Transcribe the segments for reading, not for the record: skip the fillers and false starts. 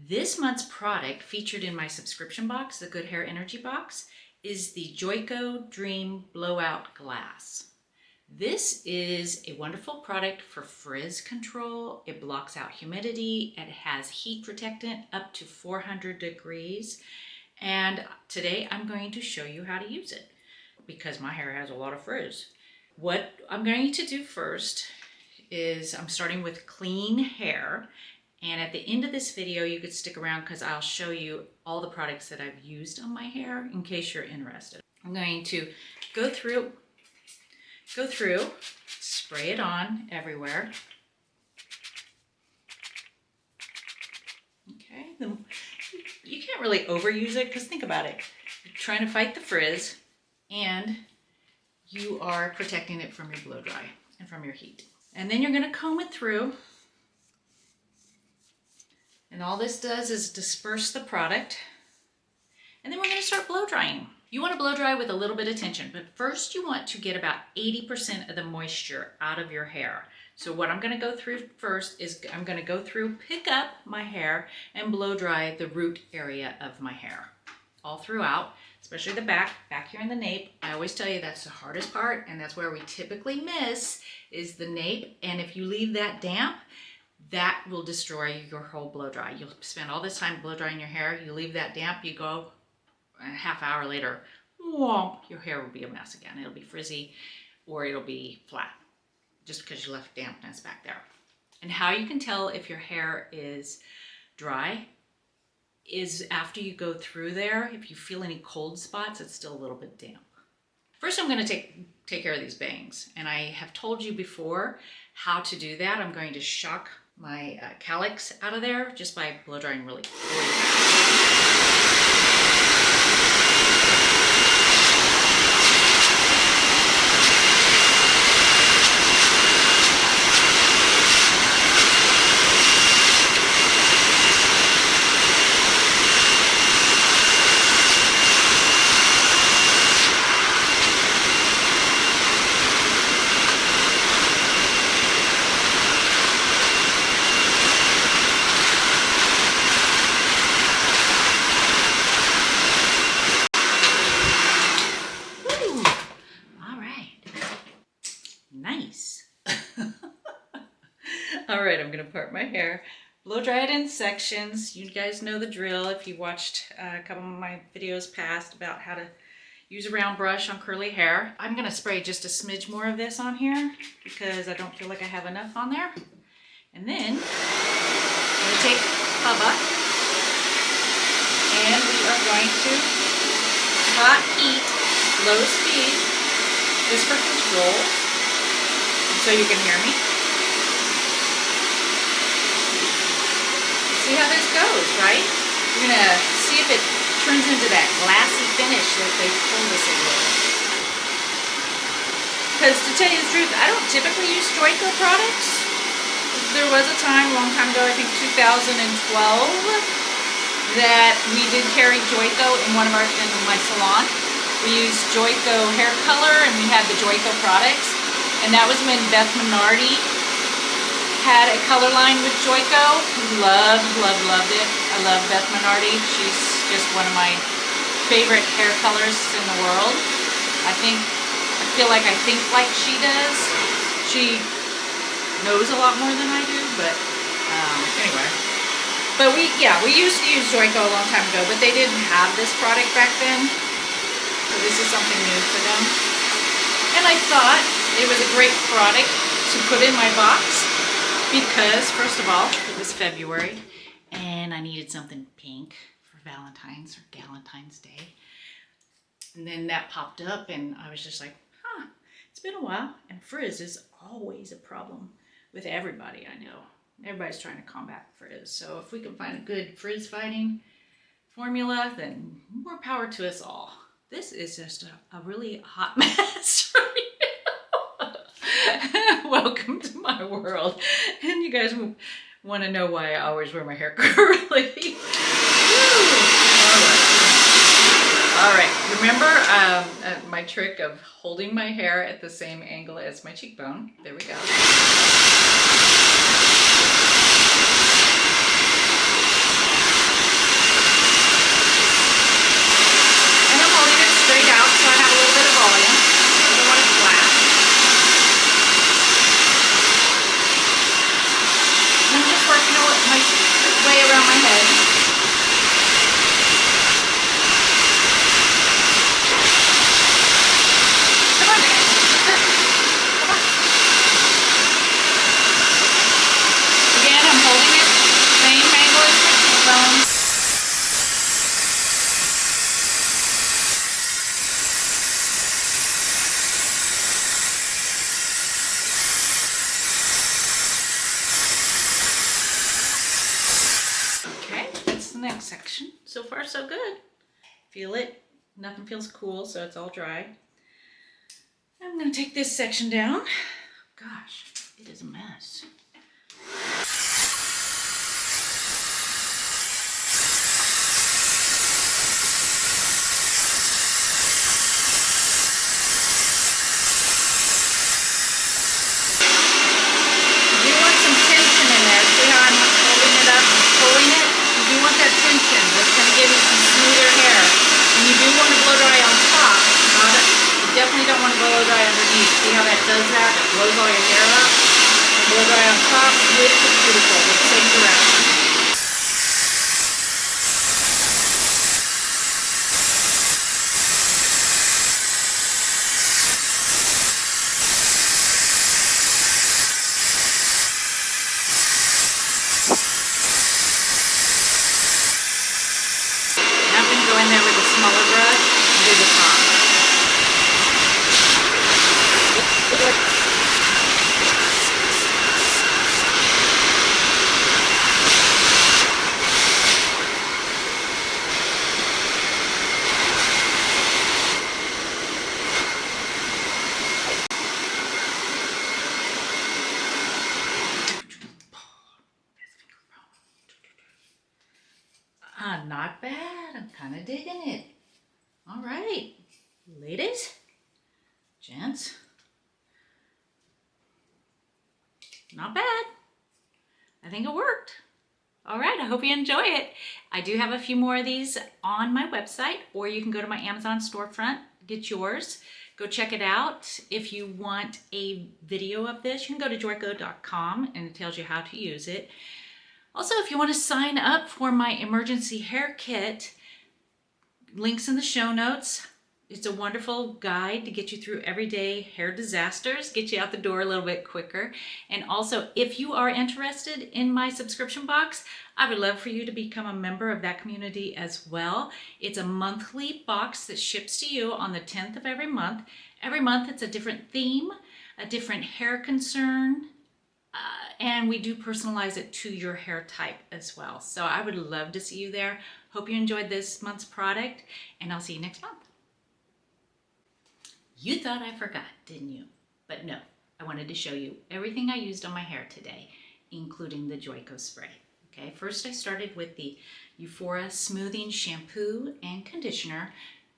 This month's product featured in my subscription box, the Good Hair Energy box, is the Joico Dream Blowout Glass. This is a wonderful product for frizz control. It blocks out humidity. It has heat protectant up to 400 degrees. And today I'm going to show you how to use it because my hair has a lot of frizz. What I'm going to do first is I'm starting with clean hair. And at the end of this video, you could stick around because I'll show you all the products that I've used on my hair in case you're interested. I'm going to go through, spray it on everywhere. Okay, then you can't really overuse it because think about it. You're trying to fight the frizz and you are protecting it from your blow dry and from your heat. And then you're going to comb it through. And all this does is disperse the product. And then we're going to start blow drying. You want to blow dry with a little bit of tension, but first you want to get about 80% of the moisture out of your hair. So what I'm going to go through first is I'm going to go through, pick up my hair, and blow dry the root area of my hair. All throughout, especially the back here in the nape. I always tell you that's the hardest part, and that's where we typically miss is the nape. And if you leave that damp, that will destroy your whole blow dry. You'll spend all this time blow drying your hair, you leave that damp, you go a half hour later, whomp, your hair will be a mess again. It'll be frizzy or it'll be flat just because you left dampness back there. And how you can tell if your hair is dry is after you go through there, if you feel any cold spots, it's still a little bit damp. First, I'm going to take care of these bangs. And I have told you before how to do that. I'm going to shock my calyx out of there just by blow drying really fast. Nice. All right, I'm gonna part my hair, blow dry it in sections. You guys know the drill if you watched a couple of my videos past about how to use a round brush on curly hair. I'm gonna spray just a smidge more of this on here because I don't feel like I have enough on there. And then I'm gonna take Hubba and we are going to hot heat, low speed, just for control. So you can hear me. See how this goes, right? You're gonna see if it turns into that glassy finish that they told us it would. Because to tell you the truth, I don't typically use Joico products. There was a time, a long time ago, I think 2012, that we did carry Joico in my salon. We used Joico hair color and we had the Joico products. And that was when Beth Minardi had a color line with Joico. Loved it. I love Beth Minardi. She's just one of my favorite hair colors in the world. I feel like I think like she does. She knows a lot more than I do, but anyway. But we used to use Joico a long time ago, but they didn't have this product back then. So this is something new for them. And I thought it was a great product to put in my box because, first of all, it was February and I needed something pink for Valentine's or Galentine's Day. And then that popped up and I was just like, it's been a while. And frizz is always a problem with everybody I know. Everybody's trying to combat frizz. So if we can find a good frizz fighting formula, then more power to us all. This is just a really hot mess right now. Welcome to my world. And you guys want to know why I always wear my hair curly. All right. Remember my trick of holding my hair at the same angle as my cheekbone. There we go. the next section. So far, so good. Feel it? Nothing feels cool, so it's all dry. I'm gonna take this section down. Gosh, it is a mess. Definitely don't want to blow dry underneath. See how that does that? It blows all your hair up. And blow dry on top with the cuticle in the same direction. Now I'm going to go in there with a smaller brush and do the top. Not bad. I'm kind of digging it. All right, ladies, gents, not bad. I think it worked. All right, I hope you enjoy it. I do have a few more of these on my website, or you can go to my Amazon storefront, get yours. Go check it out. If you want a video of this, you can go to joico.com and it tells you how to use it. Also, if you want to sign up for my emergency hair kit, links in the show notes. It's a wonderful guide to get you through everyday hair disasters, get you out the door a little bit quicker. And also, if you are interested in my subscription box, I would love for you to become a member of that community as well. It's a monthly box that ships to you on the 10th of every month. Every month it's a different theme, a different hair concern, and we do personalize it to your hair type as well. So I would love to see you there. Hope you enjoyed this month's product, and I'll see you next month. You thought I forgot, didn't you? But no, I wanted to show you everything I used on my hair today, including the Joico spray. Okay, first I started with the Euphoria Smoothing Shampoo and Conditioner.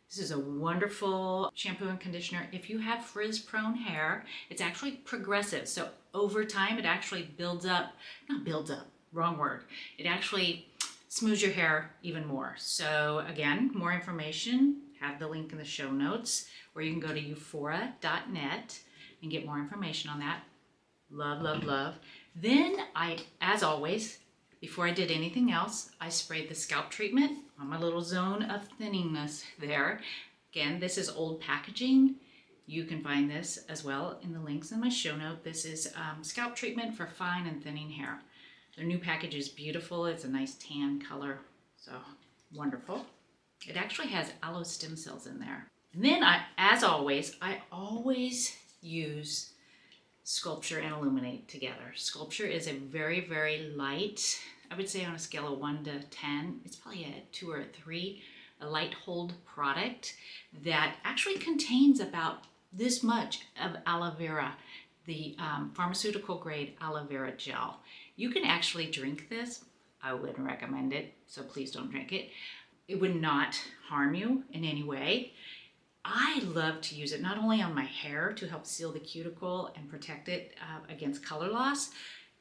This is a wonderful shampoo and conditioner. If you have frizz-prone hair, it's actually progressive. So over time, it actually builds up, not builds up, wrong word. It actually smooths your hair even more. So again, more information, have the link in the show notes, or you can go to euphoria.net and get more information on that. Love, love, love. Then as always, before I did anything else, I sprayed the scalp treatment on my little zone of thinningness there. Again, this is old packaging. You can find this as well in the links in my show note. This is scalp treatment for fine and thinning hair. Their new package is beautiful. It's a nice tan color, so wonderful. It actually has aloe stem cells in there. And then as always, I always use Sculpture and Illuminate together. Sculpture is a very, very light, I would say on a scale of 1 to 10, it's probably a 2 or a 3, a light hold product that actually contains about this much of aloe vera, the pharmaceutical grade aloe vera gel. You can actually drink this. I wouldn't recommend it, so please don't drink it. It would not harm you in any way. I love to use it not only on my hair to help seal the cuticle and protect it against color loss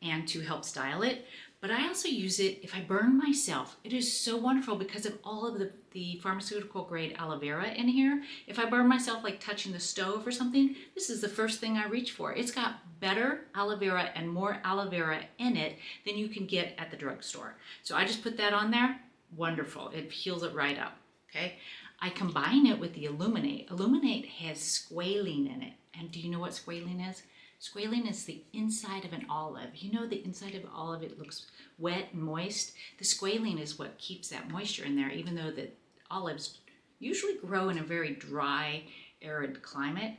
and to help style it, but I also use it if I burn myself. It is so wonderful because of all of the pharmaceutical grade aloe vera in here. If I burn myself like touching the stove or something, this is the first thing I reach for. It's got better aloe vera and more aloe vera in it than you can get at the drugstore. So I just put that on there. Wonderful. It heals it right up. Okay. I combine it with the Illuminate. Illuminate has squalene in it. And do you know what squalene is? Squalene is the inside of an olive. You know the inside of an olive, it looks wet and moist. The squalene is what keeps that moisture in there, even though the olives usually grow in a very dry, arid climate,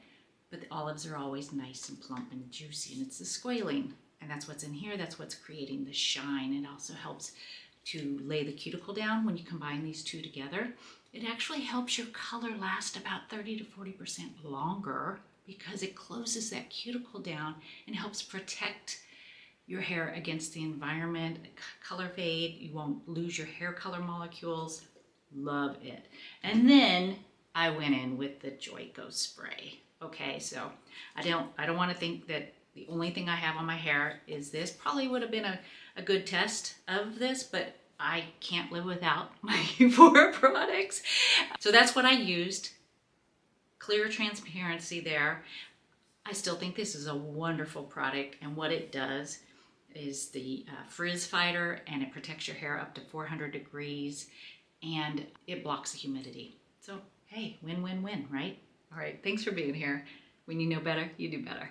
but the olives are always nice and plump and juicy, and it's the squalene. And that's what's in here. That's what's creating the shine. It also helps to lay the cuticle down when you combine these two together. It actually helps your color last about 30 to 40% longer because it closes that cuticle down and helps protect your hair against the environment, color fade. You won't lose your hair color molecules. Love it. And then I went in with the Joico spray. Okay, so I don't want to think that the only thing I have on my hair is this. Probably would have been a good test of this, but I can't live without my Euphoria products. So that's what I used. Clear transparency there. I still think this is a wonderful product, and what it does is the frizz fighter, and it protects your hair up to 400 degrees, and it blocks the humidity. So hey, win, win, win, right? All right, thanks for being here. When you know better, you do better.